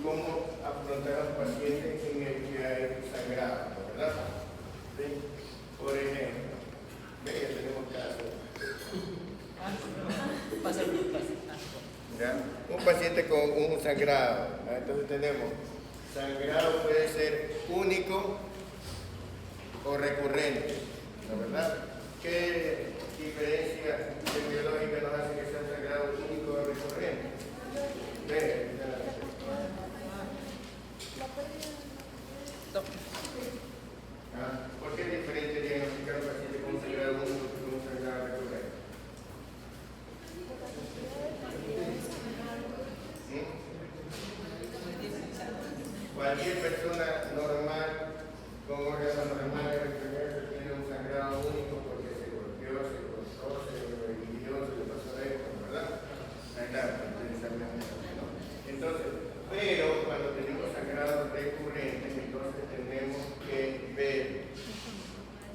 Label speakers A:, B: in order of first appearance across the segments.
A: cómo afrontar a un paciente en el que hay sangrado, ¿verdad? ¿Sí? Por ejemplo, ve, ya tenemos casos. ¿Ya? Un paciente con un sangrado, ¿no? Entonces tenemos sangrado puede ser único o recurrente, ¿no? ¿Verdad? ¿Qué diferencia biológica nos hace que sea un sangrado único o recurrente? ¿Por qué es diferente diagnosticar un paciente con un sangrado único que con un sangrado recurrente? Cualquier persona normal, con órganos normales, tiene un sangrado único porque se golpeó, se cortó, se dividió, se le pasó esto, ¿verdad? Entonces, pero cuando tenemos sangrados recurrentes, entonces tenemos que ver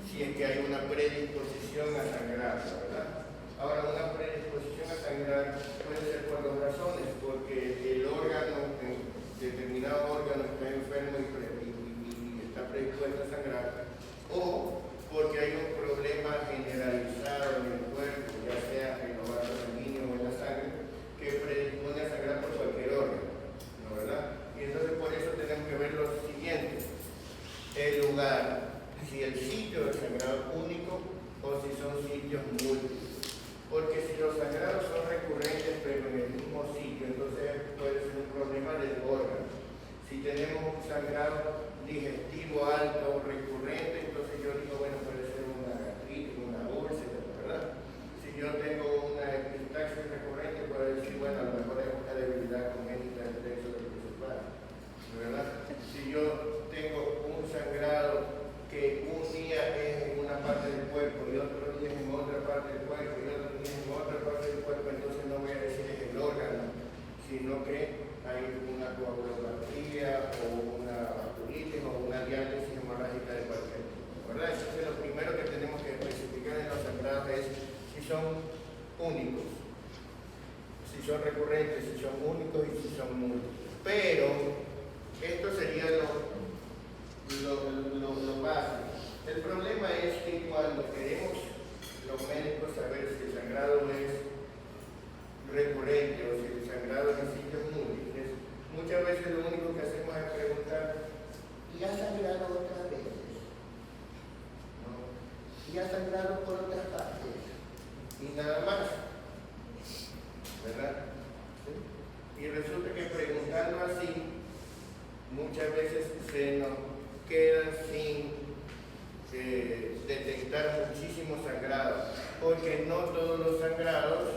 A: si es que hay una predisposición a sangrar, ¿verdad? Ahora, una predisposición a sangrar puede ser por dos razones, porque el órgano, determinado órgano está enfermo y está predispuesto a sangrar, o porque hay un problema generalizado en el cuerpo, ya sea en los vasos sanguíneos o en la sangre, que predispone a sangrar por cualquier órgano, ¿no? ¿Verdad? Y entonces por eso tenemos que ver lo siguiente: el lugar, si el sitio del sangrado es único o si son sitios múltiples. Porque si los sangrados son recurrentes pero en el mismo sitio, entonces puede ser un problema del órgano. Si tenemos un sangrado digestivo alto recurrente, entonces yo digo, bueno, puede ser una gastritis, una úlcera, ¿verdad? Si yo tengo una epistaxis recurrente, puedo decir, bueno, a lo mejor es una debilidad congénita del plexo del principal, ¿verdad? Si yo tengo un sangrado que un día es en una parte del cuerpo y otro día es en otra parte del cuerpo y otro día es en otra parte del cuerpo, entonces no voy a decir es el órgano, sino que hay una coagulopatía o una vasculitis o una diálisis hemorrágica de cualquier tipo, ¿verdad? Entonces lo primero que tenemos que especificar en los sangrados es si son únicos, si son recurrentes, si son únicos y si son múltiples. Pero esto sería lo básico. El problema es que cuando queremos los médicos saber si el sangrado es recurrente o si el sangrado es en sitios múltiples, muchas veces lo único que hacemos es preguntar, ¿y ha sangrado otras veces? ¿No? ¿Y ha sangrado por otras partes? Y nada más, ¿verdad? ¿Sí? Y resulta que preguntando así, muchas veces se nos quedan sin detectar muchísimos sangrados, porque no todos los sangrados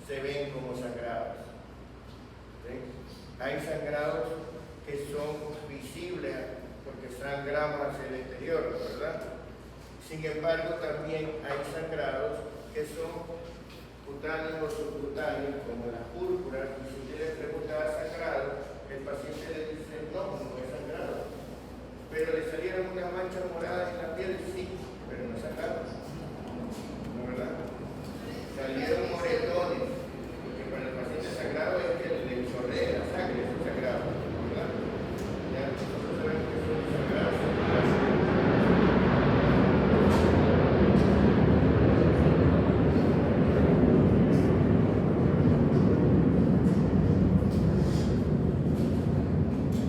A: se ven como sangrados. ¿Sí? Hay sangrados que son visibles porque sangramos hacia el exterior, ¿verdad? Sin embargo, también hay sangrados que son cutáneos o subcutáneos, como las púrpuras, y si usted le pregunta ¿ha sangrado?, el paciente le dice no, no es sangrado. Pero le salieron unas manchas moradas en la piel, sí, pero no es sangrado. ¿No, verdad? Salieron moretones, porque para el paciente sangrado es que le chorrea la sangre, es un sangrado, ¿verdad? Ya nosotros sabemos que son sangrados.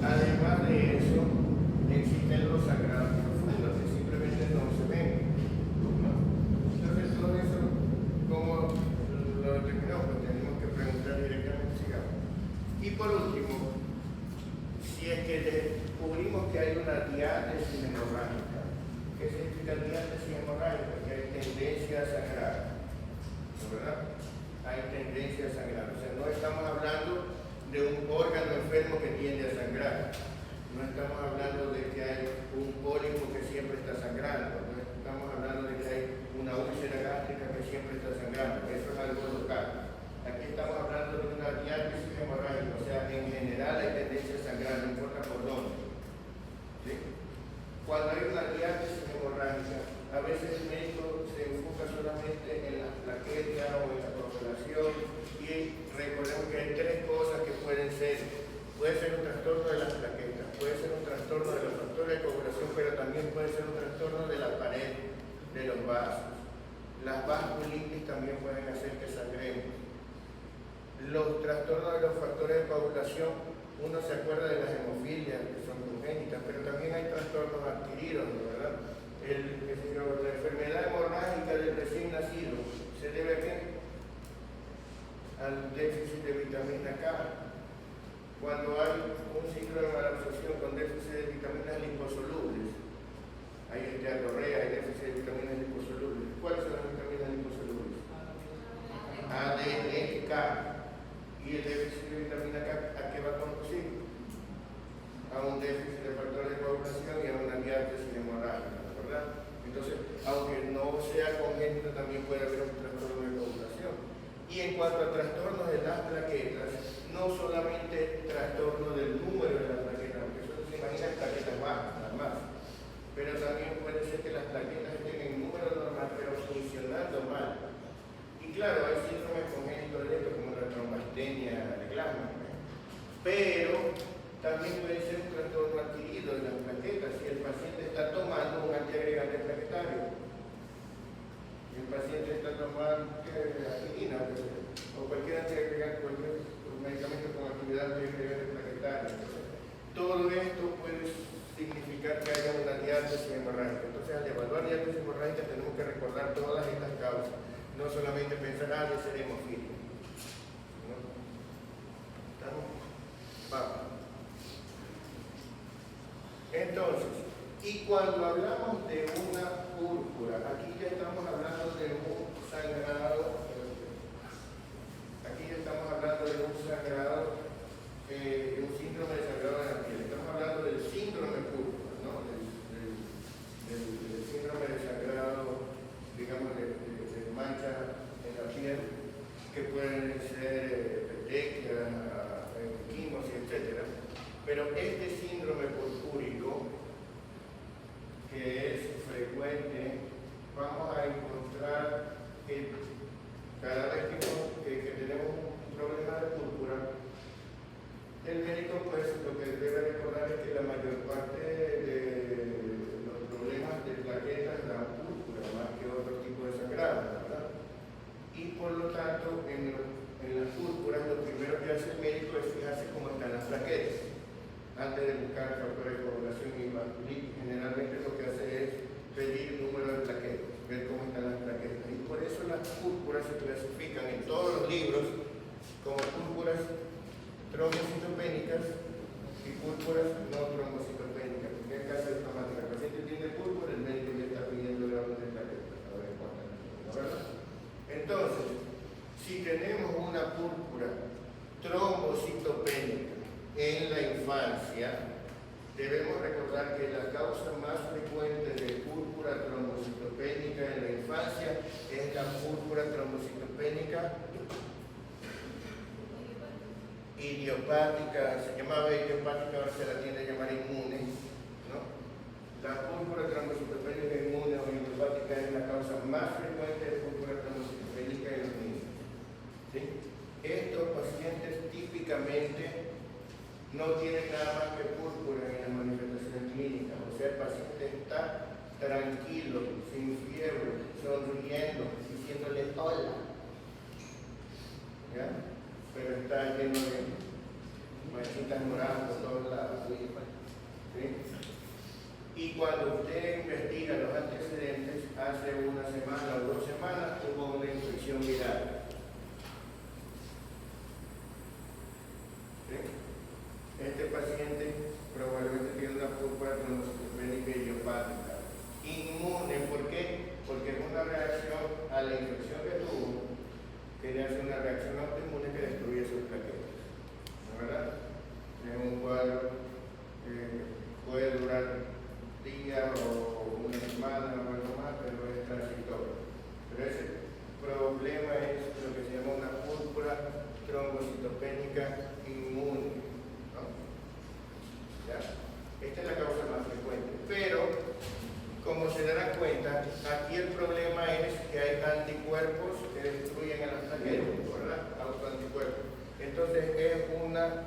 A: Además de eso, existen los sangrados profundos que simplemente no se ven, ¿no? Entonces todo eso, ¿cómo lo determinamos? Pues tenemos que preguntar directamente, sigamos. Y por último, si es que descubrimos que hay una diátesis hemorrágica, ¿qué significa diátesis hemorrágica? Que hay tendencia a sangrar, ¿no, verdad? Hay tendencia a sangrar, o sea, no estamos hablando de un órgano enfermo que tiende a sangrar. No estamos hablando de que hay un pólipo que siempre está sangrando. No estamos hablando de que hay una úlcera gástrica que siempre está sangrando. Eso es algo local. Aquí estamos hablando de una diátesis hemorrágica. O sea, en general hay tendencia a sangrar, no importa por dónde. ¿Sí? Cuando hay una diátesis hemorrágica, a veces el médico se enfoca solamente en la plaqueta o en la coagulación, y recordemos que hay tres cosas que pueden ser Puede ser un trastorno de las plaquetas, puede ser un trastorno de los factores de coagulación, pero también puede ser un trastorno de la pared de los vasos. Las vasculitis también pueden hacer que sangremos. Los trastornos de los factores de coagulación, uno se acuerda de las hemofilias que son congénitas, pero también hay trastornos adquiridos, ¿verdad? La enfermedad hemorrágica del recién nacido se debe a qué? Al déficit de vitamina K. Cuando hay un ciclo de malabsorción con déficit de vitaminas liposolubles, hay diarrea, hay déficit de vitaminas liposolubles. ¿Cuáles son las vitaminas liposolubles? A, D, E, K. ¿Y el déficit de vitamina K a qué va a conducir? A un déficit de factor de coagulación y a una diátesis hemorrágica, ¿verdad? Entonces, aunque no sea congénito, también puede haber un trastorno de coagulación. Y en cuanto a trastornos de las plaquetas, no solamente trastorno del número de las plaquetas, porque eso se imagina plaquetas bajas, nada más, pero también puede ser que las plaquetas estén en número normal, pero funcionando mal. Y claro, hay síndromes congénitos de esto, como la trombastenia de Glasman, pero también puede ser un trastorno adquirido de las plaquetas si el paciente está tomando un antiagregante plaquetario. Si el paciente está tomando aspirina o cualquier antiagregante, cualquier medicamento con actividad antiagregante plaquetaria. Entonces, todo esto puede significar que haya una diátesis hemorrágica. Entonces, al evaluar diátesis hemorrágica tenemos que recordar todas estas causas. No solamente pensar, de ser hemofilia. ¿No? ¿Estamos? Vamos. Entonces, y cuando hablamos de una púrpura, aquí ya estamos hablando de un sangrado, de un síndrome de sangrado de la piel. Estamos hablando del síndrome púrpura, ¿no? Del síndrome de sangrado, digamos, de mancha en la piel, que pueden ser petequias, quimos, etc. Pero este síndrome purpúrico, que es frecuente, vamos a encontrar que cada vez que tenemos un problema de púrpura, el médico pues lo que debe recordar es que la mayor parte de los problemas de plaquetas dan púrpura más que otro tipo de sangrado, ¿verdad? Y por lo tanto, en las púrpuras lo primero que hace el médico es fijarse cómo están las plaquetas antes de buscar factores de coagulación y vasculitis. Generalmente lo que hace es pedir el número de plaquetas, ver cómo están las plaquetas. Y por eso las púrpuras se clasifican en todos los libros como púrpuras trombocitopénicas y púrpuras no trombocitopénicas, porque en caso de automática el paciente tiene púrpura, el médico ya está pidiendo el orden de plaquetas, ¿verdad? Entonces, si tenemos una púrpura trombocitopénica en la infancia, debemos recordar que la causa más frecuente de púrpura trombocitopénica en la infancia es la púrpura trombocitopénica idiopática, se llamaba idiopática, ahora se la tiende a llamar inmune, ¿no? La púrpura trombocitopénica inmune o idiopática es la causa más frecuente de púrpura trombocitopénica en los niños, ¿sí? Estos pacientes típicamente no tienen nada más que púrpura en las manifestaciones clínicas, o sea, el paciente está tranquilo, sin fiebre, sonriendo, diciéndole hola, ¿ya? Pero está lleno de manchitas moradas por todos lados, ¿sí? Y cuando usted investiga los antecedentes, hace una semana o 2 semanas tuvo una infección viral. ¿Sí? Este paciente probablemente tiene una púrpura trombocitopénica idiopática. Inmune, ¿por qué? Porque es una reacción a la infección que tuvo, que le hace una reacción autoinmune que destruye sus plaquetas, ¿verdad? Es un cuadro que puede durar días o una semana o algo más, pero es transitorio. Pero ese problema es lo que se llama una púrpura trombocitopénica inmune, ¿no? ¿Ya? Esta es la causa más frecuente, pero como se darán cuenta, aquí el problema es que hay anticuerpos que destruyen a las plaquetas, ¿verdad? Autoanticuerpos. Entonces es una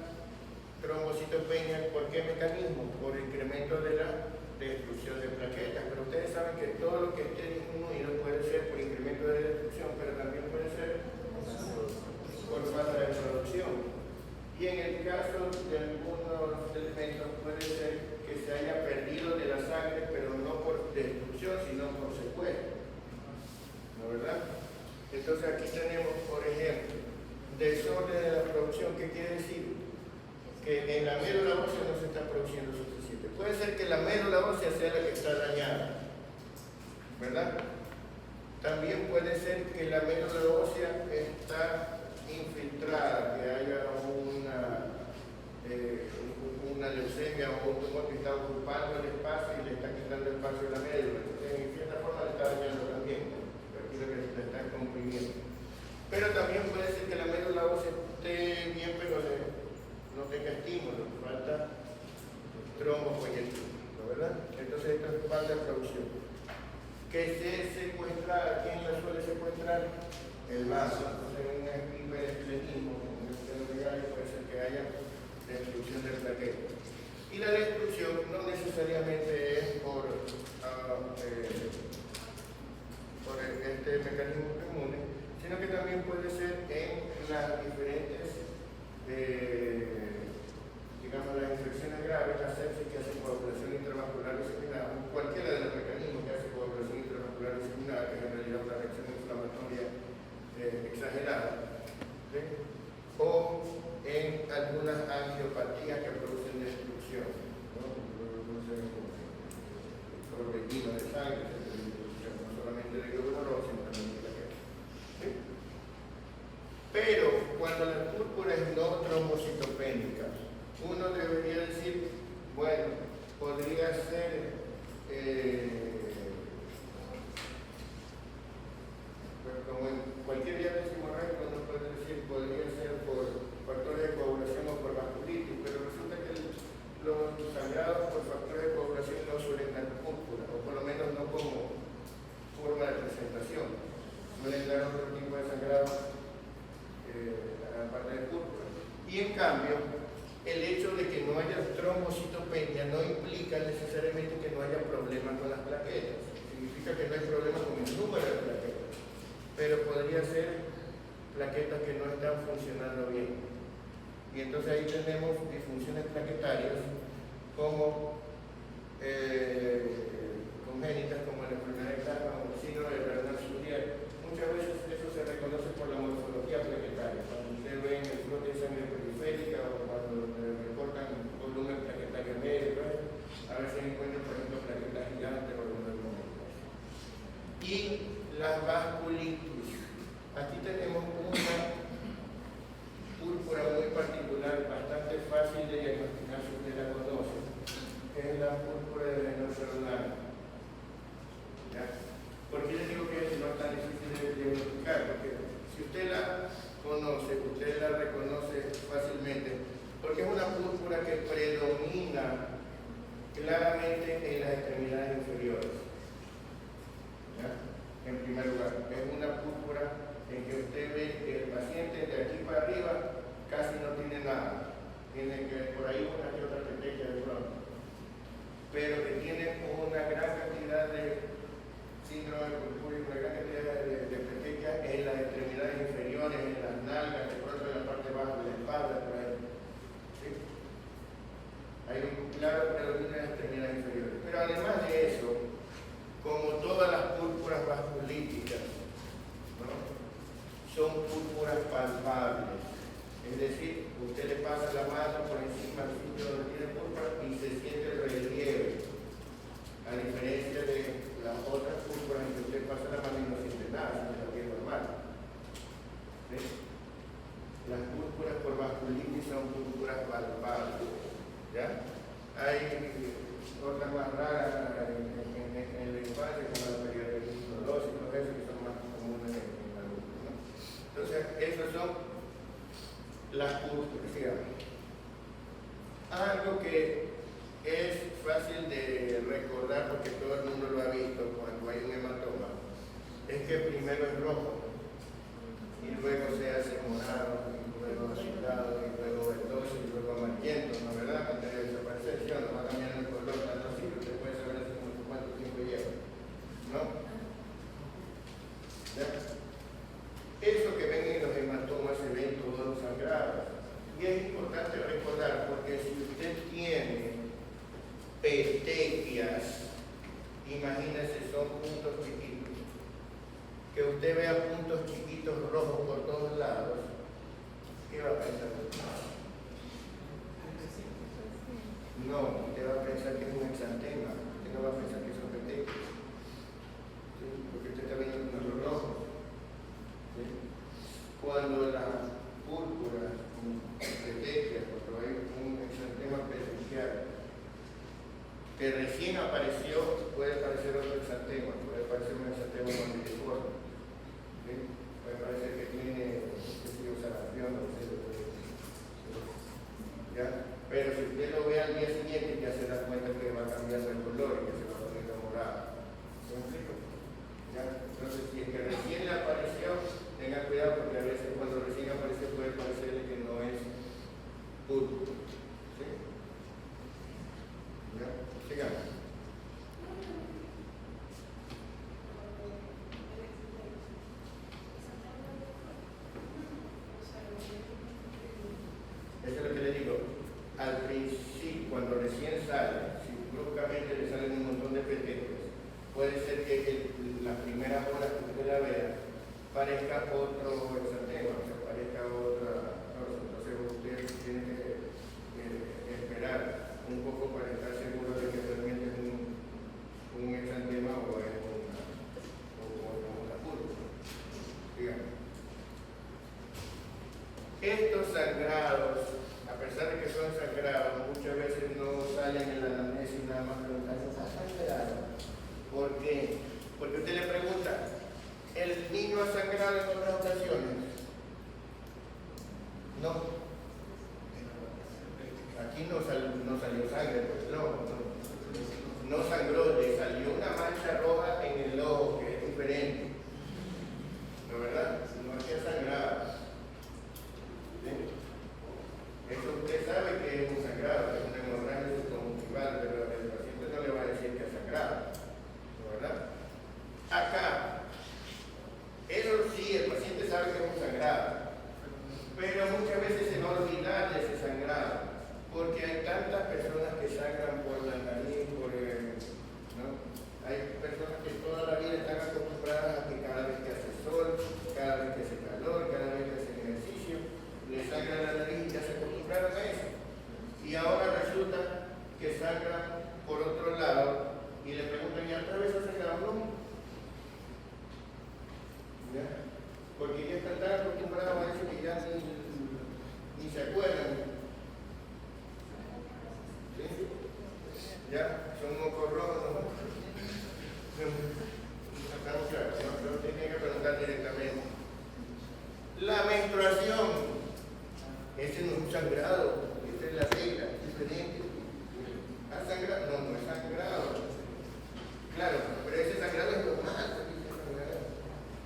A: trombocitopenia trombocytopenia, ¿por qué mecanismo? Por incremento de la destrucción de plaquetas. Pero ustedes saben que todo lo que esté disminuido puede ser por incremento de destrucción, pero también puede ser por falta de producción. Y en el caso de algunos elementos puede ser que se haya perdido de la sangre, pero no por destrucción, sino por secuestro. ¿No verdad? Entonces aquí tenemos, por ejemplo, desorden de la producción. ¿Qué quiere decir? Que en la médula ósea no se está produciendo suficiente. Puede ser que la médula ósea sea la que está dañada, ¿verdad? También puede ser que la médula ósea está infiltrada, que haya una leucemia o un tumor que está ocupando el espacio y le está quitando el espacio de la médula. Entonces, en cierta forma le está dañando también, porque lo que se está comprimiendo. Pero también puede ser que la médula ósea esté bien, pero no tenga estímulo, falta trombopoyetina, ¿verdad? Entonces, esto es falta de producción. Que se secuestra, ¿quién la suele secuestrar? El vaso. Entonces, en un hiperesplenismo, en un sistema puede ser que haya destrucción del plaqueta. Y la destrucción no necesariamente es por este mecanismo común, sino que también puede ser en las diferentes, digamos, las infecciones graves, la sepsis que hace coagulación intravascular diseminada, cualquiera de los mecanismos que hace coagulación intravascular diseminada, que es en realidad una reacción inflamatoria exagerada, ¿sí? O en algunas angiopatías que producen destrucción, ¿no? Producen clorrequina de sangre, no solamente de glóbulos, sino también de plaquetas. ¿Sí? Pero cuando la púrpura es no trombocitopénica, uno debería decir, bueno, podría ser como en cualquier diabetes hemorrágica uno puede decir, podría ser por factores de coagulación o por vasculitis, pero resulta que los sangrados por factores de coagulación no suelen dar púrpura, o por lo menos no como forma de presentación. Suelen dar otro tipo de sangrado aparte de púrpura. Y en cambio, el hecho de que no haya trombocitopenia no implica necesariamente que no haya problema con las plaquetas. Significa que no hay problema con el número de plaquetas, pero podría ser plaquetas que no están funcionando bien. Y entonces ahí tenemos disfunciones plaquetarias como congénitas, como la enfermedad de Clapper o el síndrome de Bernard-Soulier. Muchas veces eso se reconoce por la morfología plaquetaria. Cuando usted ve en el flote de sangre periférica o cuando reportan volumen plaquetario medio, a ver si encuentran, por ejemplo, plaquetas gigantes o algunos momentos. Y las vasculitis. Aquí tenemos una púrpura muy particular, bastante fácil de diagnosticar si usted la conoce, que es la púrpura de venocelular. ¿Por qué les digo que no es tan difícil de diagnosticar? Porque si usted la conoce, usted la reconoce fácilmente, porque es una púrpura que predomina claramente en las extremidades inferiores. ¿Ya? En primer lugar, es una púrpura en que usted ve que el paciente de aquí para arriba casi no tiene nada. Tiene que por ahí una que otra petequia de pronto. Pero que tiene una gran cantidad de síndrome purpúrico, una gran cantidad de petequias en las extremidades inferiores, en las nalgas, de pronto en la parte baja de la espalda, por ahí. ¿Sí? Hay un claro predominio en las extremidades inferiores. Pero además de eso, como todas las púrpuras vasculíticas, ¿no? Son púrpuras palpables. Es decir, usted le pasa la mano por encima del sitio donde tiene púrpura y se siente el relieve. A diferencia de las otras púrpuras en que usted pasa la mano y no siente nada, es la piel normal. ¿Sí? Las púrpuras por vasculitis son púrpuras palpables. ¿Ya? Hay otras más raras en la infancia, como la periodontitis y todo eso, que son más comunes en adultos, ¿no? Entonces, esas son las púrpuras, digamos. Algo que es fácil de recordar porque todo el mundo lo ha visto cuando hay un hematoma, es que primero es rojo y luego se hace morado y luego azulado y luego verdoso y luego amarillento, ¿no verdad? imagínense, son puntos chiquitos. Que usted vea puntos chiquitos rojos por todos lados, ¿qué va a pensar? No, usted va a pensar que es un exantema, usted no va a pensar que son petequias, ¿sí? Porque usted está viendo con los rojos. ¿Sí? Cuando la púrpura, petequias, cuando hay un exantema petequial que recién apareció, puede parecer otro exantema, puede parecer un exantema mandiliforme, ¿sí? Puede parecer que tiene sarampión, ¿ya? Pero si usted lo ve al día siguiente, ya se da cuenta que va cambiando el color y que se va poniendo morado. ¿Sí me explico? ¿Ya? Entonces, si es que recién le apareció, tenga cuidado porque a veces cuando recién aparece puede parecerle que no es púrpura. ¿Sí? ¿Ya? Sigamos. Eso es lo que le digo. Al principio, cuando recién sale, si bruscamente le salen un montón de petequias, puede ser que las primeras horas que usted la vea parezca otro exantema, o sea, parezca otra cosa. Entonces usted tiene que esperar un poco para estar seguro de que realmente es un exantema o es una púrpura. Digamos. Estos sangrados, a pesar de que son sangrados, muchas veces no salen en la anamnesis nada más preguntando, ¿está sangrado? ¿Por qué? Porque usted le pregunta, ¿el niño ha sangrado en otras ocasiones? No. Aquí no salió sangre, pues no sangró, le salió una mancha roja en el ojo, que es diferente. ¿No, verdad? No es que ha sangrado. ¿Sí? Eso usted sabe que es un sangrado, es una hemorragia subconjuntival, pero el paciente no le va a decir que es sangrado, ¿no, verdad? Acá, eso sí, el paciente sabe que es un sangrado, pero muchas veces se va a olvidar de ese sangrado, porque hay tantas personas que sangran por la nariz, ¿no? Hay personas que toda la vida están acostumbradas a que cada vez que hace sol, cada vez que hace calor, cada vez que hace ejercicio, le sangra la nariz y ya se acostumbraron a eso. Y ahora resulta que sangran por otro lado y le preguntan, ¿y otra vez ha sangrado? No. ¿Ya? Porque ya están tan acostumbrados a eso que ya ni se acuerdan. ¿Sí? ¿Ya? Son mocos rojos, ¿no? Estamos claros, no tienen que preguntar directamente. La menstruación. Ese no es un sangrado, esa es la regla, es diferente. ¿Ha sangrado? No, no es sangrado. Claro, pero ese sangrado es normal.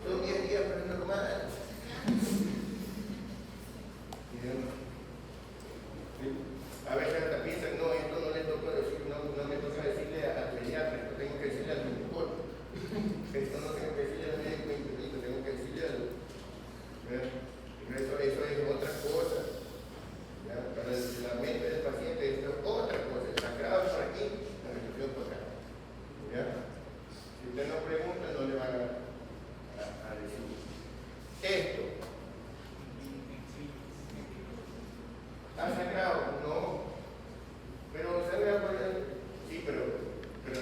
A: Son 10 días, pero es normal. A veces hasta piensan, no, esto no le toca decir, no me toca decirle al pediatra, esto tengo que decirle al ginecólogo. Esto no tengo que decirle al médico interno, tengo que decirle al... Eso es otra cosa. ¿Ya? Para la mente del paciente esto es otra cosa. El sangrado es por aquí, la menstruación por acá. ¿Ya? Si usted no pregunta, no le van a decir. Esto. ¿Ha sangrado? No. Pero sangra por el... Sí, pero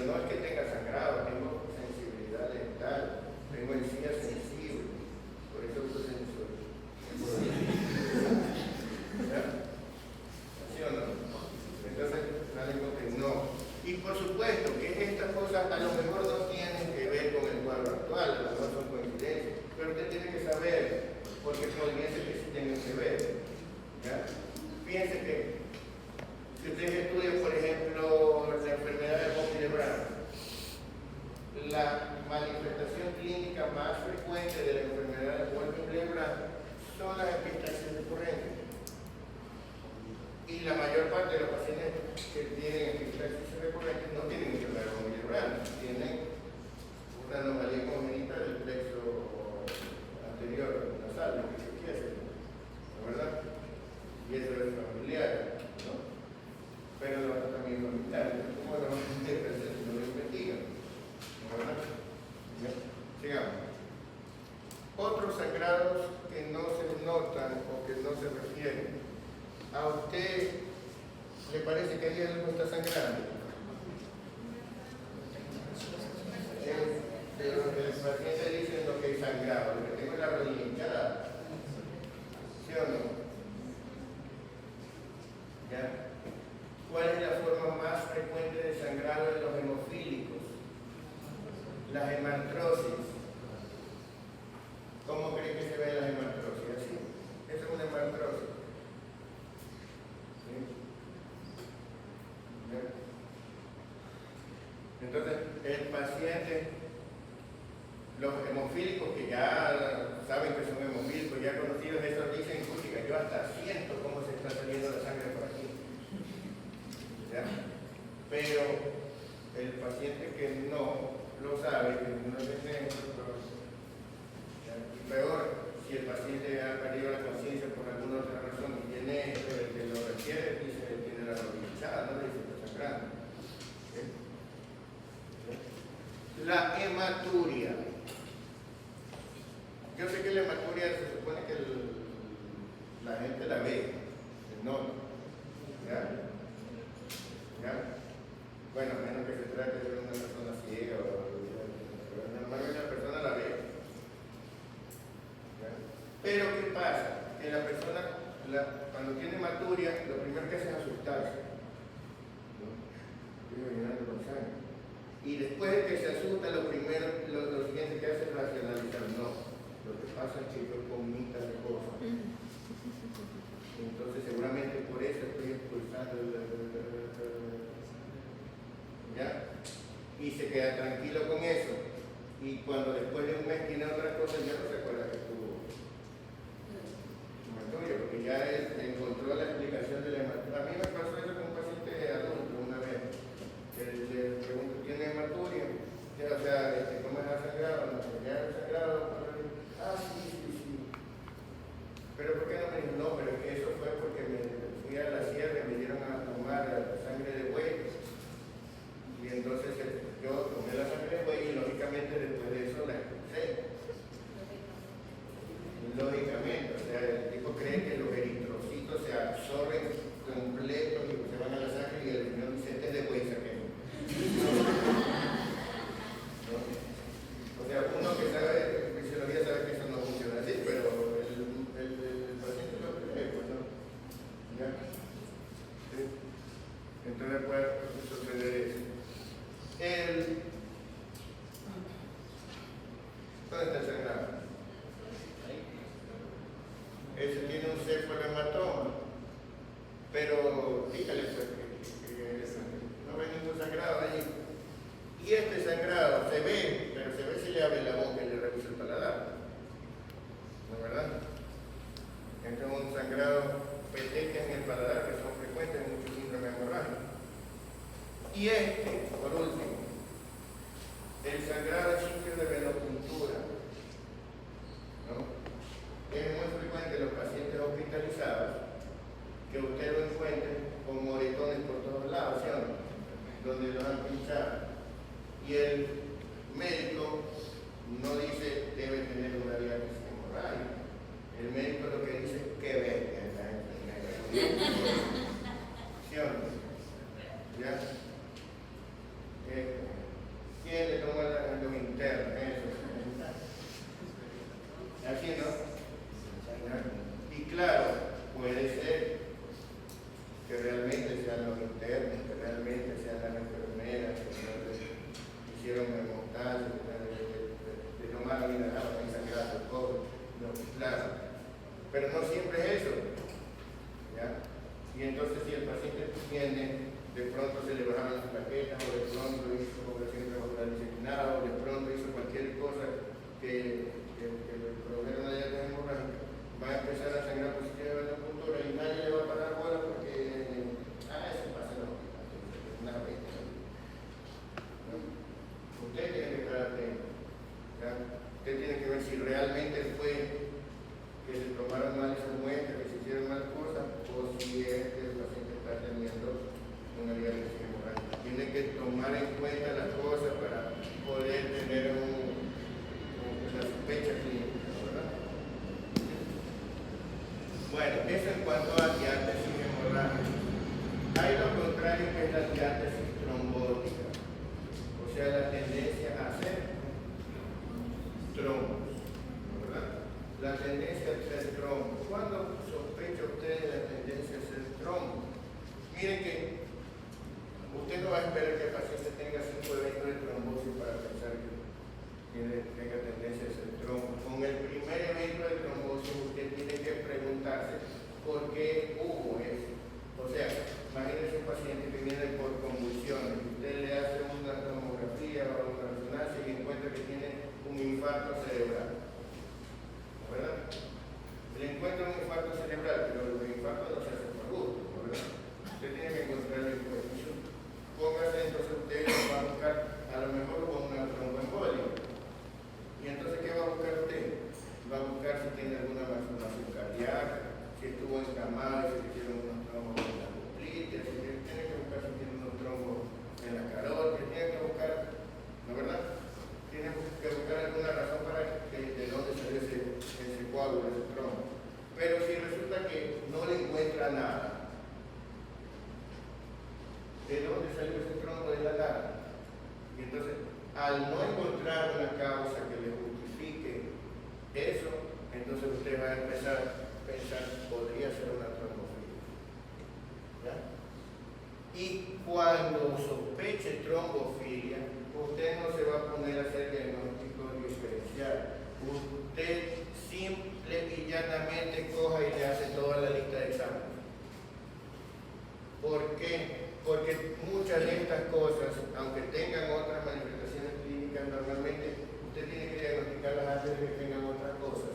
A: no es que tenga sangrado, tengo sensibilidad dental, tengo encías sensibles. Por eso uso sensor. ¿Ya? ¿Sí o no? Entonces, nadie contesta, no. Y por supuesto que estas cosas a lo mejor no tienen que ver con el cuadro actual, a lo mejor son coincidencias, pero usted tiene que saber, porque podría ser que sí tengan que ver. ¿Ya? Fíjense que si ustedes estudian, por ejemplo, la enfermedad de Bonne-Lebrun, la manifestación clínica más frecuente de la enfermedad de Bonne-Lebrun son las epistaxis recurrentes. Y la mayor parte de los pacientes que tienen epistaxis recurrentes no tienen enfermedad de Bonne-Lebrun, tienen una anomalía congénita del plexo anterior nasal, lo que se quiere, ¿no, verdad? Y eso es familiar, ¿no? Pero también familiar, ¿cómo lo van a entender si no lo investigan? dice que ahí algo está sangrando. Pero el paciente dice lo que es sangrado, lo que tengo es la rodilla hinchada. ¿Sí o no? ¿Ya? ¿Cuál es la forma más frecuente de sangrado de los hemofílicos? La hemartrosis. ¿Cómo cree que se ve la hemartrosis? Así. Esa es una hemartrosis. ¿Sí? ¿Ya? Entonces, el paciente, los hemofílicos que ya saben que son hemofílicos, ya conocidos, esos dicen, escucha, yo hasta siento cómo se está saliendo la sangre por aquí. ¿Ya? Pero el paciente que no lo sabe, que no tiene, y peor, si el paciente ha perdido la conciencia por alguna otra razón y tiene el que lo requiere, dice que tiene la rodilla hinchada, no le dice que está sangrando. La hematuria. Yo sé que la hematuria se supone que la gente la ve, no. ¿Ya? ¿Ya? Bueno, a menos que se trate de una persona ciega pero normalmente la persona la ve. ¿Ya? Pero ¿qué pasa? Que la persona, cuando tiene hematuria, lo primero que hace es asustarse. ¿No? Llenando con sangre. Y después de que se asusta, lo siguiente que hace es racionalizar. No, lo que pasa es que yo comí tal cosa. Entonces seguramente por eso estoy expulsando ¿ya? Y se queda tranquilo con eso. Y cuando después de un mes tiene otra cosa, ya no se acuerda que tuvo hematuria, porque ya él encontró la explicación de la hematuria. A mí me pasó eso con un paciente adulto una vez. Le pregunto, ¿tiene hematuria? O sea, ¿cómo es sangrado? ¿No? ¿Ya es sangrado? Ah, sí. Pero ¿por qué no me dijo? No, pero que eso fue porque me fui a la sierra y me dieron a tomar sangre de buey. Y entonces yo tomé la sangre de buey y lógicamente después de eso la expulsé. Lógicamente, o sea, el tipo cree que los eritrocitos se absorben completos y se van a la sangre y el riñón dice, este es de buey, saqué. ¿No? O sea, uno que sabe de fisiología sabe que eso no funciona así, pero el paciente lo cree, pues no. ¿Ya? ¿Sí? Entonces puede suceder eso. ¿Dónde está el sangrado? Ese tiene un cefalohematoma, pero dígale pues que no ve ningún sangrado allí. Y este sangrado se ve, pero se ve si le abre la boca y le revisa el paladar. ¿No es verdad? Este es un sangrado petequias en el paladar que son frecuentes en muchos síndromes hemorrágicos. Y por último, el sangrado en sitio de venopuntura, ¿no? Es muy frecuente en los pacientes hospitalizados que usted lo encuentre con moretones por todos lados, ¿sí o no? Donde los han pinchado. Y el médico no dice debe tener una diálisis hemorrágica. El médico lo que dice es que ve esta gente. ¿Sí o no? ¿Ya? ¿Quién le toma los internos? Eso. Así, ¿no? Y claro, puede ser que realmente sean los internos, que realmente sean las enfermeras, que hicieron hemostasis, de tomar y dejaron sangrado el cobre. No, claro. Pero no siempre es eso. ¿Ya? Y entonces si el paciente tiene, de pronto se le bajaron las plaquetas, o de pronto hizo población vascular disciplinada, o de pronto hizo cualquier cosa que le produjera una diálisis hemorrágica, va a empezar a sangrar positiva de venopuntura y nadie le va a parar bola porque eso pasa en los hospitales, una vez. ¿No? Usted tiene que estar atento. ¿Ya? Usted tiene que ver si realmente fue que se tomaron mal esas muestras, que se hicieron mal cosas, o si es que el paciente está teniendo una diálisis hemorrágica. Tiene que tomar en cuenta las cosas para poder tener una hereditario que es la diátesis trombótica, o sea, la tendencia a hacer trombos, ¿verdad? La tendencia a hacer trombos. ¿Cuándo sospecha usted de la tendencia a hacer trombos? Miren que usted no va a esperar que el paciente tenga 5 eventos de trombosis para pensar que tenga tendencia a hacer trombos. Con el primer evento de trombosis usted tiene que preguntarse por qué hubo eso. O sea, imagínese un paciente que viene por convulsiones, usted le hace una tomografía o una resonancia y encuentra que tiene un infarto cerebral, ¿verdad? Le encuentra un infarto cerebral, pero los infartos no se hacen por gusto, ¿verdad? Usted tiene que encontrar la información. Póngase, entonces usted va a buscar, a lo mejor con una tromboembolia. ¿Y entonces qué va a buscar usted? Va a buscar si tiene alguna malformación cardíaca, si estuvo encamado, si le hicieron unos trombos en la buplitis, tiene que buscar si tiene unos trombos en la carótida, tiene que buscar, ¿no es verdad? Tiene que buscar alguna razón para que de dónde salió ese coágulo, ese trombo. Pero si resulta que no le encuentra nada, ¿de dónde salió ese trombo? De la nada. Y entonces, al no encontrar una causa que le justifique eso, entonces usted va a empezar a pensar, podría ser una trombofilia. ¿Ya? Y cuando sospeche trombofilia, usted no se va a poner a hacer diagnóstico diferencial. Usted simple y llanamente coja y le hace toda la lista de exámenes. ¿Por qué? Porque muchas de estas cosas, aunque tengan otras manifestaciones clínicas, normalmente usted tiene que diagnosticarlas antes de que tengan otras cosas.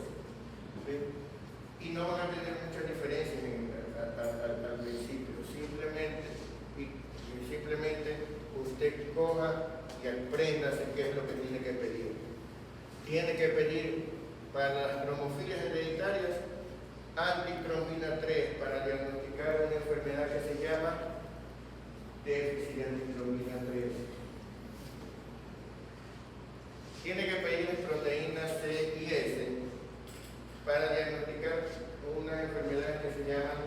A: ¿Sí? Y no van a tener muchas diferencias al principio. Simplemente usted coja y apréndase qué es lo que tiene que pedir. Tiene que pedir para las tromofilias hereditarias antitrombina 3 para diagnosticar una enfermedad que se llama déficit de antitrombina 3. Tiene que pedir proteínas C y S para diagnosticar unas enfermedades que se llaman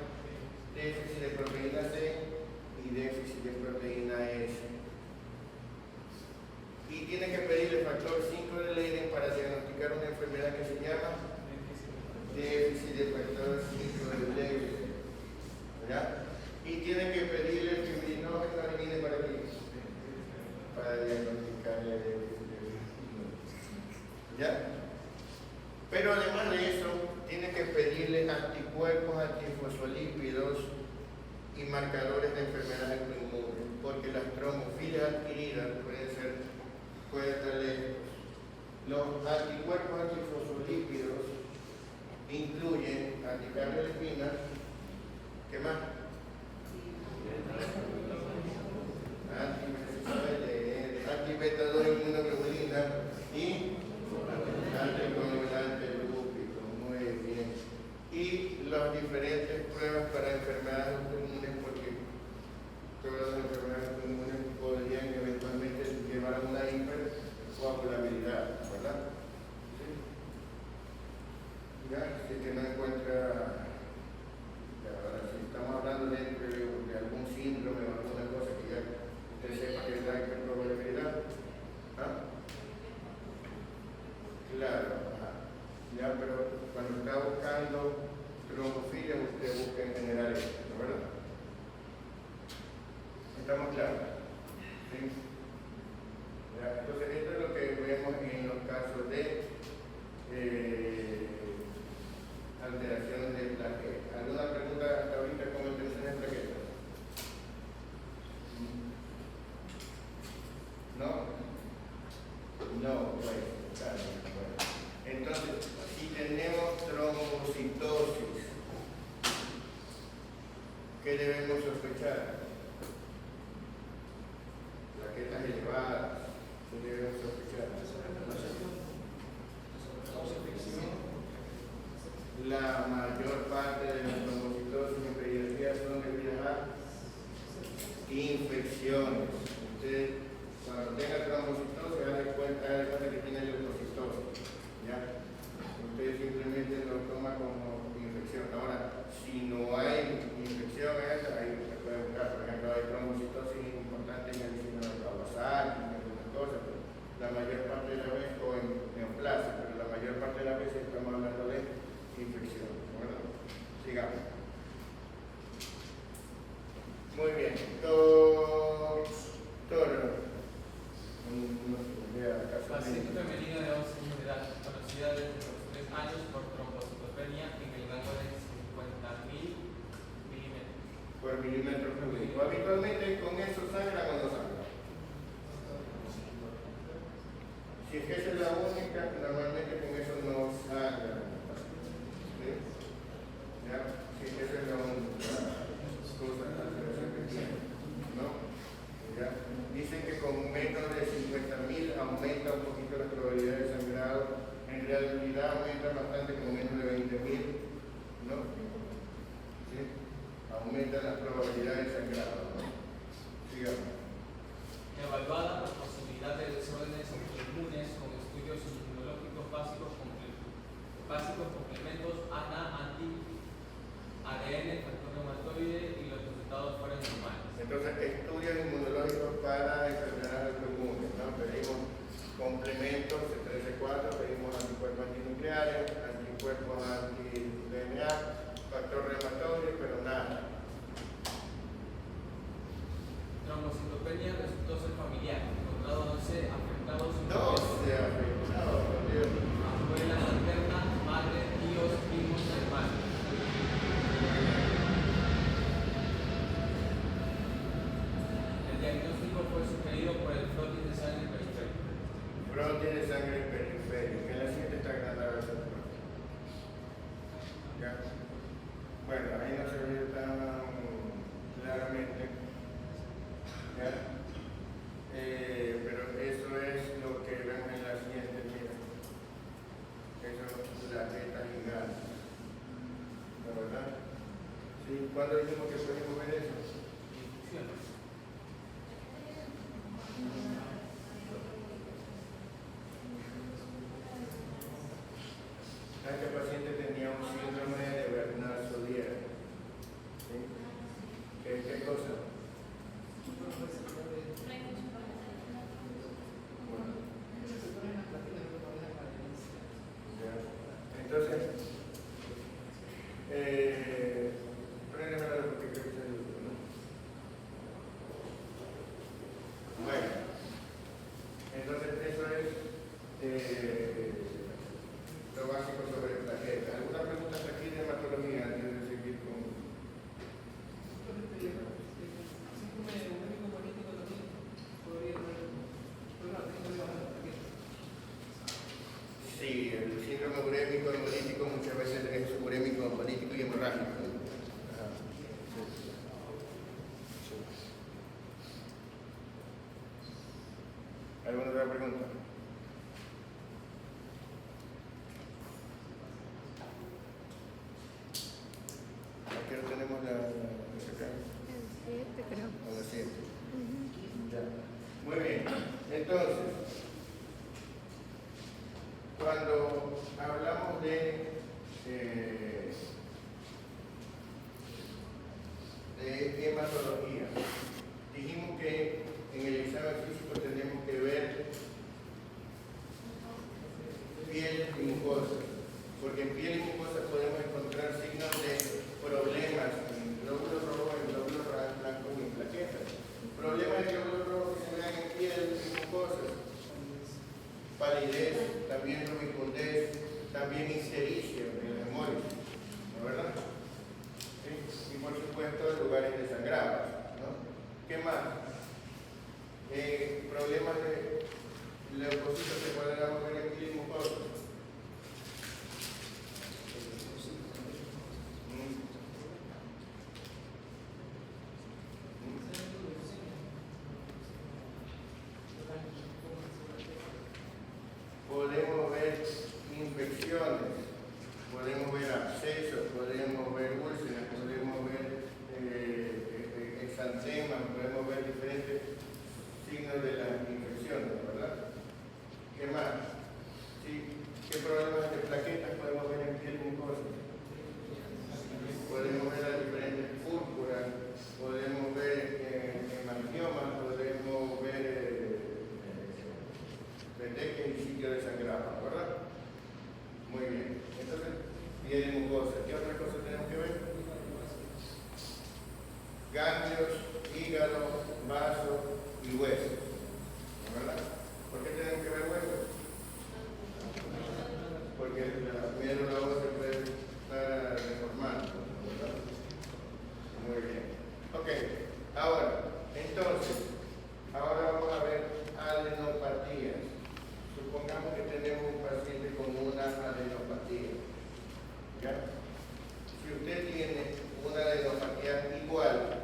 A: déficit de proteína C y déficit de proteína S. Y tiene que pedir el factor 5 de Leiden para diagnosticar una enfermedad que se llama déficit de factor 5 de Leiden. ¿Ya? Y tiene que pedirle fibrinógeno adenine para diagnosticar el déficit de fibrinógeno. ¿Ya? Pero además de eso, tiene que pedirle anticuerpos, antifosfolípidos y marcadores de enfermedades autoinmunes, porque las trombofilias adquiridas pueden estar lejos. Los anticuerpos antifosfolípidos incluyen anticardiolipina, ¿qué más? Antibeta-2 inmunoglobulina y anticoagulante lúpico, muy bien. Y las diferentes pruebas para enfermedades autoinmunes, porque todas las enfermedades autoinmunes podrían eventualmente llevar a una hipercoagulabilidad, ¿verdad? ¿Sí? Ya, si que no encuentra. Ahora, si estamos hablando de algún síndrome o alguna cosa que ya usted sepa que es la hipercoagulabilidad, ¿ah? Claro, ya, pero cuando está buscando trombofilia, usted busca en general esto, ¿verdad? ¿Estamos claros? ¿Sí? Ya, entonces, esto es lo que vemos en los casos de alteraciones de plaquetas. ¿Alguna pregunta hasta ahorita con alteraciones de plaquetas? ¿No? No, pues, claro, bueno. Entonces, si tenemos trombocitosis, ¿qué debemos sospechar? Plaquetas elevadas, ¿qué debemos sospechar? La mayor parte de las trombocitosis en pediatría son debidas a infecciones. Usted, cuando tenga trombocitosis, haga de cuenta que tiene leucocitosis. ¿Ya? Usted simplemente lo toma como infección. Ahora, si no hay infección, ahí se puede buscar, por ejemplo, hay trombocitosis Normalmente con eso sangran o no sangran. Si es que esa es la única, normalmente con eso no sangran. ¿Sí? ¿Ya? Si es que esa es la única cosa que tiene, ¿no? ¿Ya? Dicen que con menos de 50.000 aumenta un poquito la probabilidad de sangrado. En realidad aumenta bastante con menos de 20.000, ¿no? ¿Sí? Aumenta la probabilidad de sangrado, ¿no? Sigamos.
B: Evaluada por posibilidad de desórdenes autoinmunes con estudios inmunológicos básicos, complementos, ANA, anti-ADN, factor reumatoide y los resultados fueron normales.
A: Entonces, estudios inmunológicos para enfermedades autoinmunes, ¿no? Pedimos complementos, C13-4, pedimos anticuerpos antinucleares, anticuerpos anti-DNA, factor reumatoide, pero nada.
B: Trombocitopenia resultó ser familiar, encontrado 12 afectados,
A: 12 afectados, Dios.
B: abuela materna, madre, tíos, primos, hermanos. El diagnóstico fue sugerido por el frotis de sangre periférico.
A: Frotis de sangre periférica, en la siguiente está agrandada esa parte. ¿Ya? Bueno, ahí no se ve tan claramente. ¿Ya? Pero eso es lo que vemos en la siguiente, mira. Eso es la beta gigante. ¿La verdad? ¿Sí? ¿Cuándo dijimos que podemos ver eso?
B: Infusiones.
A: Este paciente tenía un síndrome de Bernard-Sodier. ¿Sí? ¿Qué cosa? Entonces, préndemelo porque creo que se ayuda, ¿no? Bueno, entonces eso es lo básico sobre el tarjeta. ¿Alguna pregunta hasta aquí de hematología antes de seguir con...? Sí, el síndrome urémico hemolítico muchas veces es urémico hemolítico y hemorrágico. Ajá. ¿Alguna otra pregunta? Aquí lo tenemos la acá.
C: El 7, creo.
A: A las 7. Ya. Muy bien. Entonces, cuando hablamos de hematología, dijimos que en el examen físico tenemos que ver piel y mucosa, porque en piel y mucosa podemos encontrar signos de problemas en glóbulos rojos, en glóbulos blancos y en plaquetas. Problemas de glóbulos rojos que se vean en piel y mucosas, palidez, también rubicundez, también ictericia en la hemólisis, ¿no es verdad? ¿Sí? Y por supuesto lugares desangrados, ¿no? ¿Qué más? Problemas de leucocitos que podríamos ver en piel y mucosas. Podemos ver infecciones, podemos ver abscesos, podemos ver úlceras, podemos ver exantemas, podemos ver diferentes signos de las infecciones, ¿verdad? ¿Qué más? Sí. Entonces, ahora vamos a ver adenopatías. Supongamos que tenemos un paciente con una adenopatía. ¿Ya? Si usted tiene una adenopatía igual,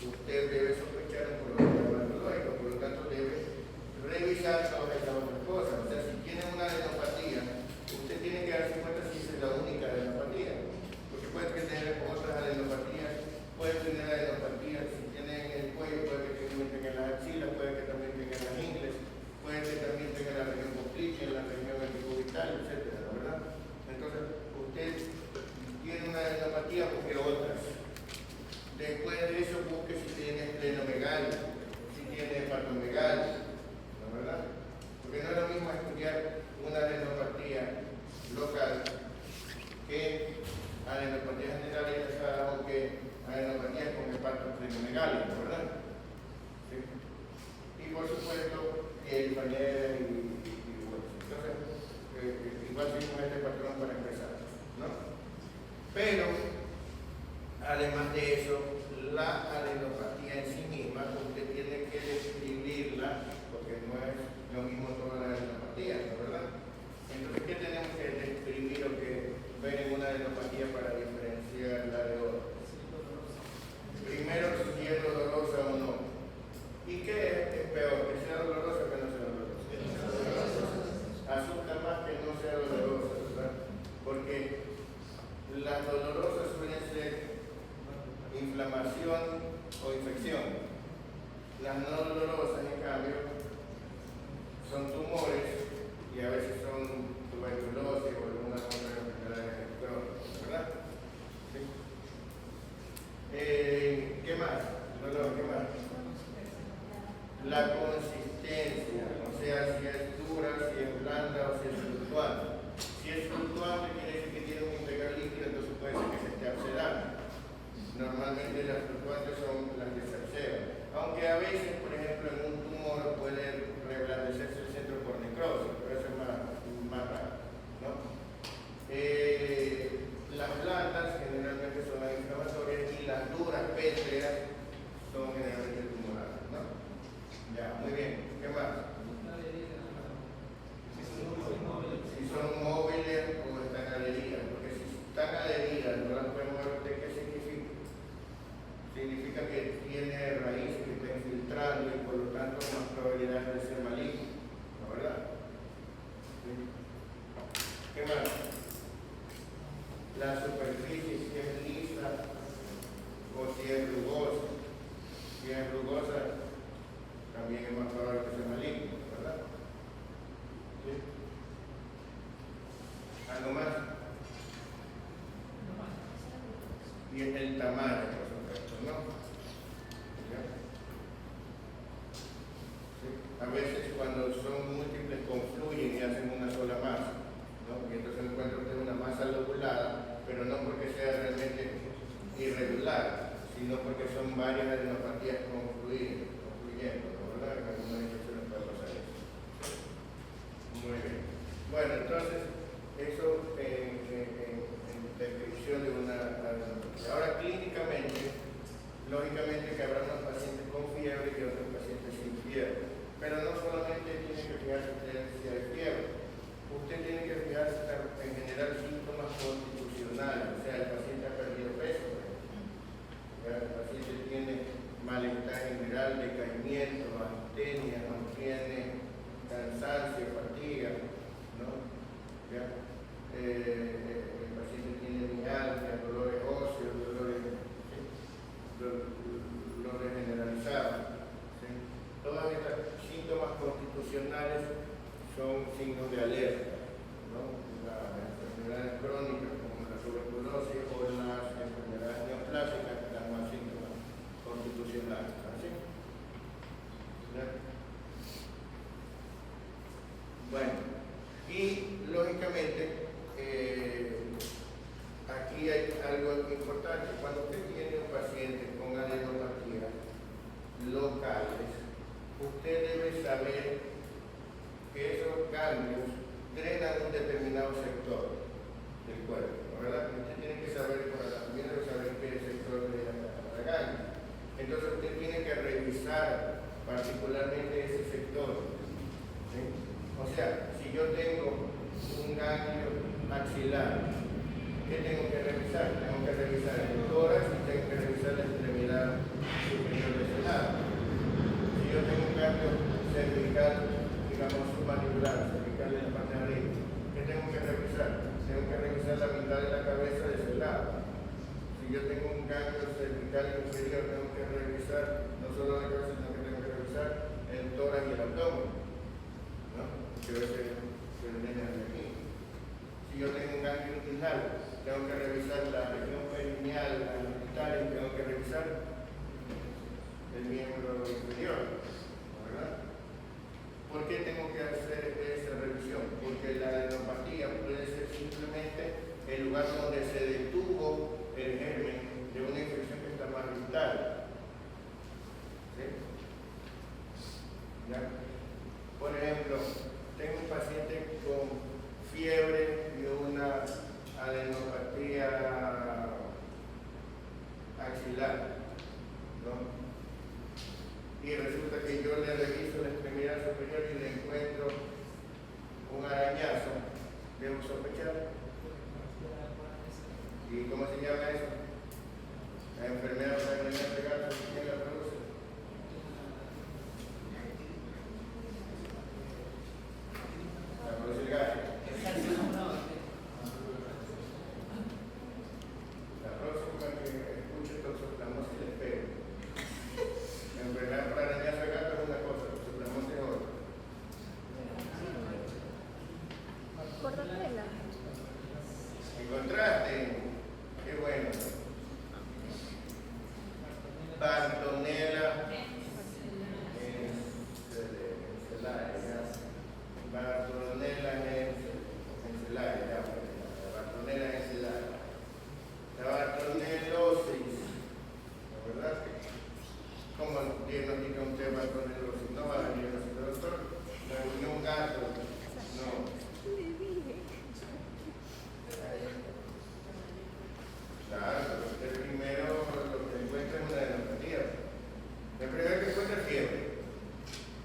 A: usted debe sospechar un problema neurológico, por lo tanto debe revisar todas estas otras cosas. O sea, si tiene una adenopatía, usted tiene que darse cuenta si esa es la única adenopatía, porque puede tener otras adenopatías, puede tener adenopatías, si tiene en el cuello, puede que también tenga en las axilas, puede que también tenga en las ingles, puede que también tenga en la región poplitea, en la región cubital, etcétera, ¿verdad? Entonces, usted tiene una adenopatía, busque otras. Después de eso, busque si tiene esplenomegalia, si tiene hepatomegalia, ¿no, verdad? Porque no es lo mismo estudiar una adenopatía local que adenopatía generalizada o que adenopatía con hepatomegalia, ¿no, verdad? ¿Sí? Y por supuesto, el panel y bueno, entonces, igual seguimos este patrón para empezar, ¿no? Pero, además de eso, la adenopatía en sí misma, usted tiene que describirla, porque no es lo mismo todas las adenopatías, ¿no, verdad? Entonces, ¿qué tenemos que describir o que ver en una adenopatía para diferenciarla de otra? Primero, si es dolorosa o no. ¿Y qué es peor? ¿Que sea dolorosa o que no sea dolorosa? Asusta más que no sea dolorosa, ¿verdad? Porque las dolorosas suelen ser inflamación o infección. Las no dolorosas, en cambio, son tumores y a veces son tuberculosis o alguna otra enfermedad crónica, ¿verdad? ¿Sí? ¿Qué más? Dolor, ¿qué más? La consistencia, o sea, si es dura, si es blanda o si es fluctuante. Si es fluctuante quiere decir que tiene un integral líquido, entonces puede ser que se esté oxidando. Normalmente las fluctuantes son las que se observan. Aunque a veces, por ejemplo, en un tumor puede reblandecerse el centro por necrosis, pero eso es más raro, ¿no? Las blandas generalmente son las inflamatorias y las duras pétreas son generalmente tumorales, ¿no? Ya, muy bien. ¿Qué más? Si son móviles o están adheridas, porque si están adheridas no las podemos ver. ¿Qué significa? Significa que tiene raíces que está infiltrando y por lo tanto más probabilidades de ser maligno, ¿no, verdad? ¿Sí? ¿Qué más? La superficie, si es lisa o si es rugosa. Si es rugosa, también es más probable que sea maligno, ¿verdad? ¿Sí? ¿Algo más? Y es el tamaño, por supuesto, ¿no? ¿Ya? ¿Sí? A veces cuando son múltiples confluyen y hacen una sola masa, ¿no? Y entonces encuentra usted una masa lobulada, pero no porque sea realmente irregular, sino porque son varias adenopatías confluyendo, ¿no? ¿Verdad? En algunas infecciones puede pasar eso. Muy bien. Bueno, entonces, eso en descripción de una adenopatía. Ahora, clínicamente, lógicamente que habrá unos pacientes con fiebre y otros pacientes sin fiebre. Pero no solamente tiene que fijarse usted si hay fiebre. Usted tiene que fijarse en general síntomas constitucionales, o sea, el paciente ha perdido peso, por ejemplo. El paciente tiene malestar general, decaimiento, astenia, no tiene cansancio, fatiga, ¿no? ¿Ya? El paciente tiene mialgia, dolores óseos, dolores generalizados. ¿Sí? Todos estos síntomas constitucionales son signos de alerta, ¿no? Las enfermedades crónicas como la tuberculosis o las enfermedades neoplásicas que dan más síntomas constitucionales. ¿Sí? ¿Ya? Bueno, y lógicamente aquí hay algo importante. Cuando usted tiene un paciente con adenopatías locales, usted debe saber que esos cambios drenan un determinado sector del cuerpo, ¿verdad? Usted tiene que saber, para también debe saber qué sector drena la garganta. Entonces usted tiene que revisar particularmente ese sector. ¿Sí? O sea, si yo tengo un ganglio axilar, ¿qué tengo que revisar? Tengo que revisar el tórax y tengo que revisar la extremidad superior de ese lado. Si yo tengo un ganglio cervical, digamos submandibular, cervical de la parte de arriba, ¿qué tengo que revisar? Tengo que revisar la mitad de la cabeza de ese lado. Si yo tengo un ganglio cervical inferior, tengo que revisar no solo la cabeza, sino que tengo que revisar el tórax y el abdomen, ¿no? Que se viene aquí. Si yo tengo un ganglio inguinal, tengo que revisar la región perineal, la genital, y tengo que revisar el miembro inferior, ¿verdad? ¿Por qué tengo que hacer esa revisión? Porque la adenopatía puede ser simplemente el lugar donde se detuvo el germen de una infección que está más distal. ¿Sí? ¿Ya? Por ejemplo, tengo un paciente con fiebre y una adenopatía axilar, ¿no? Y resulta que yo le reviso la extremidad superior y le encuentro un arañazo. ¿Debo sospechar? ¿Y cómo se llama eso? La enfermedad de gato, ¿quién la produce? La produce el gallo. La próxima que escuche todos los soplamos y les pego. La enfermedad por arañazo de gato es una cosa, los soplamos es otra.
C: Cordatela.
A: ¿Encontraste? Qué bueno. Bartonella encellaria. Bartonella encellaria. Bartonella encellaria. La bartonelosis, ¿no, verdad? ¿Cómo diagnostica usted bartonelosis? No va a diagnosticar, doctor. ¿No un gato? No. Claro, pero usted primero lo que encuentra es una adenopatía. El primero que encuentra es fiebre.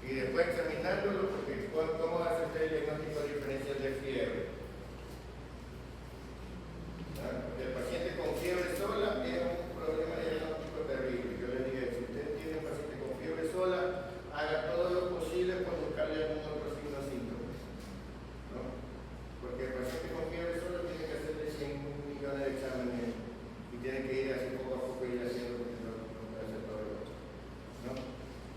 A: Y después examinándolo, porque ¿cómo hace usted el diagnóstico diferencial de fiebre? Porque el paciente con fiebre sola es un problema diagnóstico terrible. Yo le dije, si usted tiene un paciente con fiebre sola, haga todo lo posible por buscarle algún otro signo o síntoma, ¿no? Porque el paciente con fiebre sola tiene que hacerle 100 millones de exámenes y tiene que ir así poco a poco ir haciendo porque no puede hacer todo lo otro, ¿no?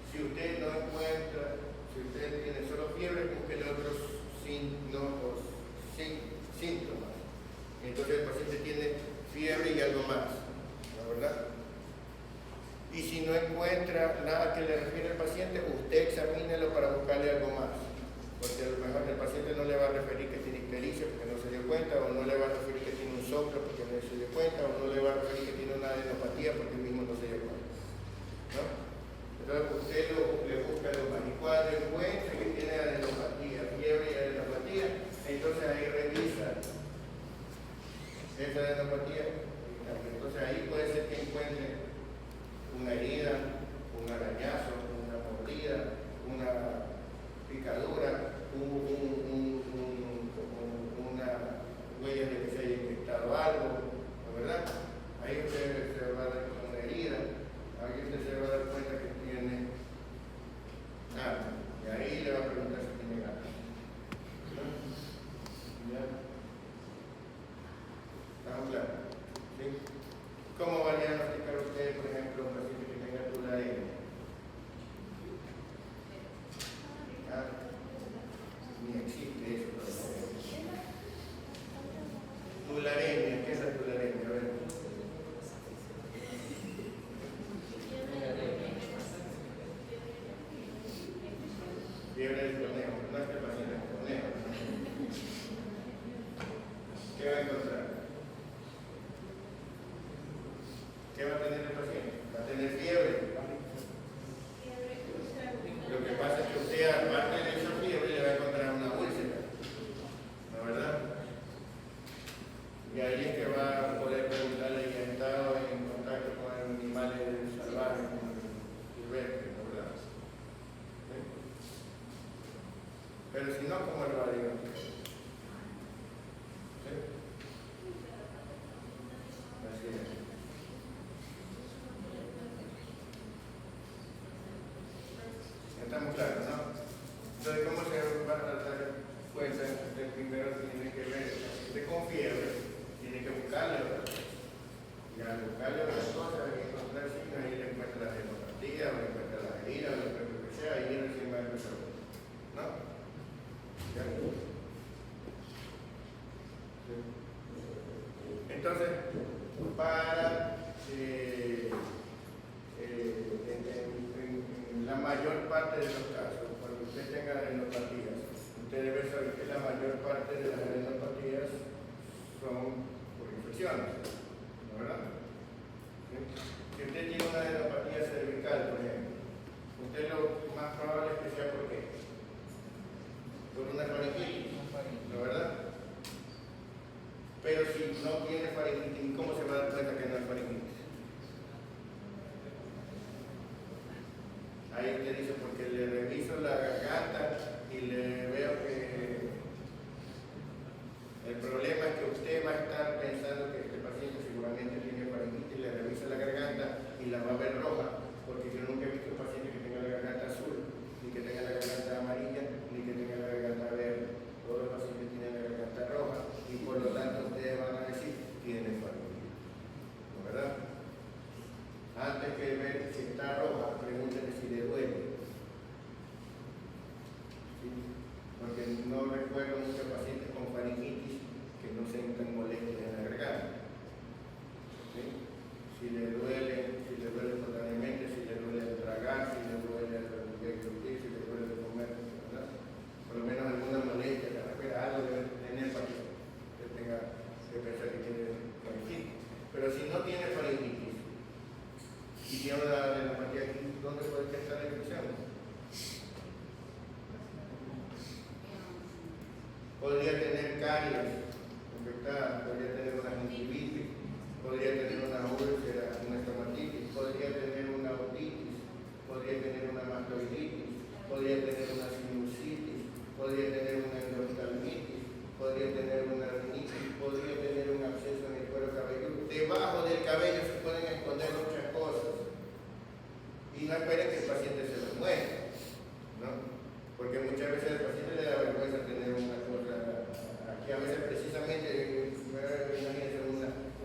A: Si usted no encuentra, si usted tiene solo fiebre, busque otros signos, síntomas. Entonces el paciente tiene fiebre y algo más, ¿no, verdad? Y si no encuentra nada que le refiere al paciente, usted examínelo para buscarle algo más. Porque a lo mejor el paciente no le va a referir que tiene ictericia porque no se dio cuenta, o no le va a referir que tiene un soplo porque no se dio cuenta, o no le va a referir que tiene una adenopatía porque él mismo no se dio cuenta, ¿no? Entonces usted le busca lo más. Y cuando encuentre que tiene adenopatía, fiebre y adenopatía, entonces ahí revisa esa adenopatía. Entonces ahí puede ser que encuentre una herida, un arañazo, una mordida, una picadura, una huella de que se haya inyectado algo, ¿no, verdad? Ahí usted se va a dar con una herida, ahí usted se va a dar cuenta que tiene gato, y ahí le va a preguntar si tiene gato. ¿Ya? ¿Estamos claros? ¿Sí? ¿Cómo va a diagnosticar usted, por ejemplo, un paciente que tenga tularemia? ¿Ah? Ni existe eso todavía. Tularemia, ¿qué es la tularemia? A ver. Fiebre del conejo, no es que el paciente es conejo. ¿Qué va a encontrar? ¿Qué va a tener el paciente? Va a tener fiebre. Lo que pasa es que usted, aparte de esa fiebre, le va a encontrar una úlcera, ¿no, verdad? Y ahí es que va a poder preguntarle si ha estado en contacto con animales salvajes, Pero si no, ¿cómo lo va a diagnosticar? ¿Sí? Así es. Estamos claros, ¿no? Entonces, ¿cómo se va a tratar cuenta? Usted primero tiene que ver, si usted con fiebre, tiene que buscarle otras cosas. Y al buscarle otras cosas, hay que encontrar signos, ahí le encuentra la genopatía, o le encuentra la herida, o le encuentra lo que sea, ahí recién va a empezar. ¿No? ¿Ya? Entonces, para en la mayor parte de los casos, cuando usted tenga adenopatías, usted debe saber que la mayor parte de las adenopatías son por infecciones, ¿no verdad? ¿Sí? Si usted tiene una adenopatía cervical, por ejemplo, usted lo más probable es que sea por qué? Por una faringitis, ¿no verdad? Pero si no tiene faringitis, ¿cómo se va a dar cuenta que no es faringitis? Ahí usted dice, porque le reviso la garganta y le veo que el problema es que usted va a estar pensando que este paciente seguramente tiene faringitis, le revisa la garganta y la va a ver roja, porque yo nunca he visto un paciente que tenga la garganta azul, ni que tenga la garganta amarilla, ni que tenga la garganta verde. Todos los pacientes tienen la garganta roja y por lo tanto ustedes van a decir tienen faringitis, ¿no verdad? Antes que ver si está roja, pregúntenle si le duele. ¿Sí? Porque no recuerdo muchos pacientes con faringitis que no sientan molestias en la garganta. ¿Sí? Si le duele espontáneamente, si le duele al tragar, si le duele al deglutir, si le duele al comer, ¿verdad? Por lo menos alguna molestia, algo debe tener para que usted tenga que pensar que tiene faringitis. Pero si no tiene faringitis, y tiene una adenopatía aquí, ¿dónde puede estar la infección? Podría tener caries infectadas, podría tener una gingivitis, podría tener una úlcera, una estomatitis, podría tener una otitis, podría tener una mastoiditis, podría tener una sinusitis, podría tener una endoftalmitis, podría tener una rinitis, podría tener un absceso en el cuero cabelludo. Debajo del cabello se pueden esconder muchas cosas. Y no esperen que el paciente se lo muestre, ¿no? Porque muchas veces al paciente le da vergüenza tener una cosa aquí. A veces precisamente, imagínense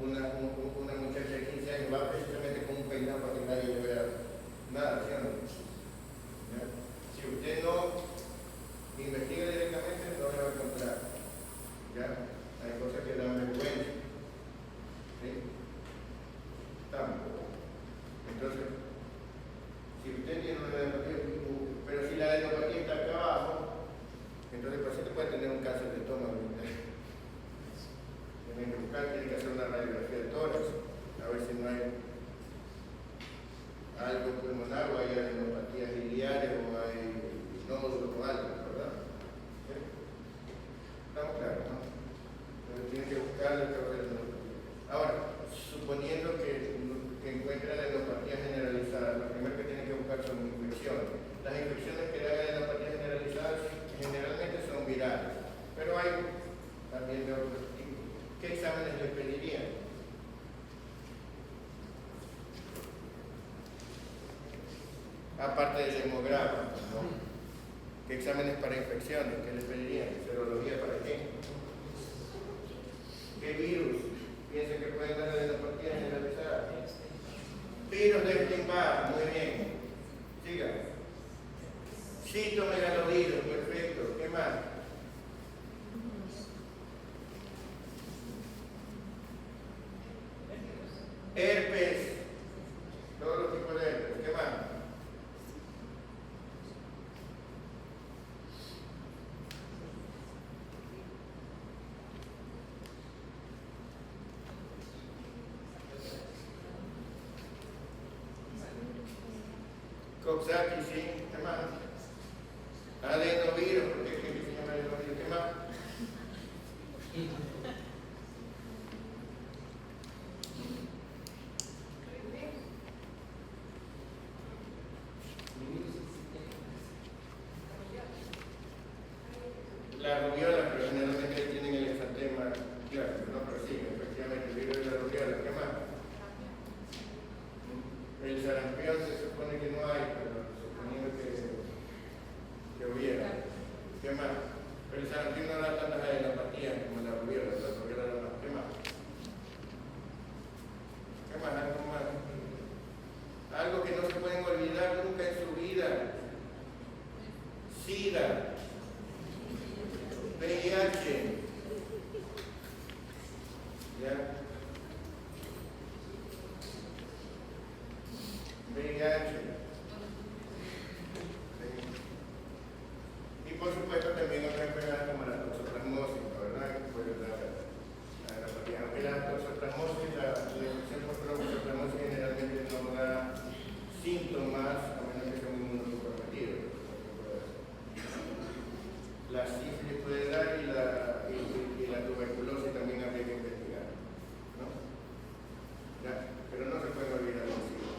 A: una muchacha de 15 años va precisamente con un peinado para que nadie le vea nada, ¿sí o no? ¿Ya? Si usted no investiga directamente, no le va a encontrar. ¿Ya? Hay cosas que dan vergüenza. ¿Sí? Estamos. Entonces, si usted tiene una adenopatía, pero si la adenopatía está acá abajo, entonces el paciente puede tener un cáncer de estómago. Tienen que buscar, tienen que hacer una radiografía de tórax, a ver si no hay algo pulmonar o hay adenopatías biliares o hay nódulos o algo, ¿verdad? ¿Sí? Estamos claros, ¿no? Entonces tienen que buscar la causa de la adenopatía. Ahora, suponiendo que encuentra la adenopatía generalizada, lo primero que tienen que buscar son infecciones. Las infecciones que dan adenopatía generalizada generalmente son virales, pero hay también de otros tipos. ¿Qué exámenes les pedirían? Aparte del hemograma, ¿no? ¿Qué exámenes para infecciones? ¿Qué les pedirían? ¿Serología para qué? ¿Qué virus piensan que pueden dar adenopatía generalizada? Virus de Epstein-Barr, muy bien. Siga. Citomegalovirus, perfecto. ¿Qué más? Herpes. Todos los tipos de herpes. ¿Qué más? Coxsackie, sí. ¿Qué más? Adenovirus, ¿por qué se llama adenovirus? ¿Qué más? La rubiola, pero generalmente tienen el exantema clásico, ¿no? Pero sí, efectivamente, el virus de la rubiola, ¿qué más? El sarampión se supone que no hay, pero suponiendo que hubiera. ¿Qué más? Pero el sarampión no da tantas adelantatías como la rubiola da más. ¿Qué más? ¿Qué más? ¿Algo más? Algo que no se pueden olvidar nunca en su vida. SIDA, VIH, ¿ya? VIH. Y por supuesto también otras enfermedades como la toxoplasmosis, ¿verdad? Que puede dar a la patía. Aunque la toxoplasmosis, la infección por toxoplasmosis generalmente no da síntomas, a menos que sea muy inmunocomprometido. La sífilis puede dar y la tuberculosis también habría que investigar, ¿no? ¿Ya? Pero no se puede olvidar los SIDA.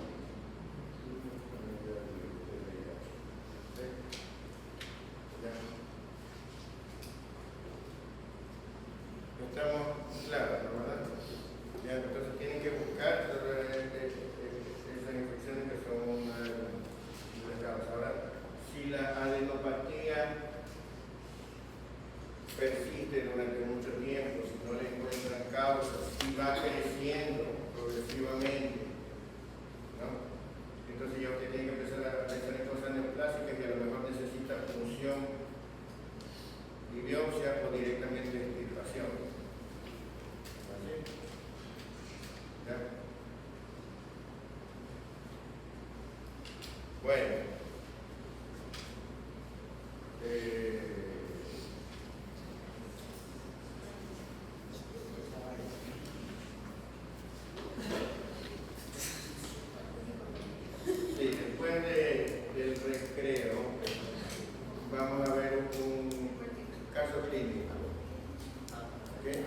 A: Estamos claros, ¿no? ¿Verdad? Ya, entonces tienen que buscar esas infecciones que son una de las causas. Ahora, si la adenopatía persiste durante mucho tiempo, si no le encuentran causas, si va creciendo progresivamente, ¿no? Entonces ya usted tiene que empezar a pensar en cosas neoplásicas y a lo mejor necesita punción y biopsia o directamente extirpación. ¿Así? ¿Ya? Bueno. Sí, después del recreo vamos a ver un caso clínico. ¿Okay?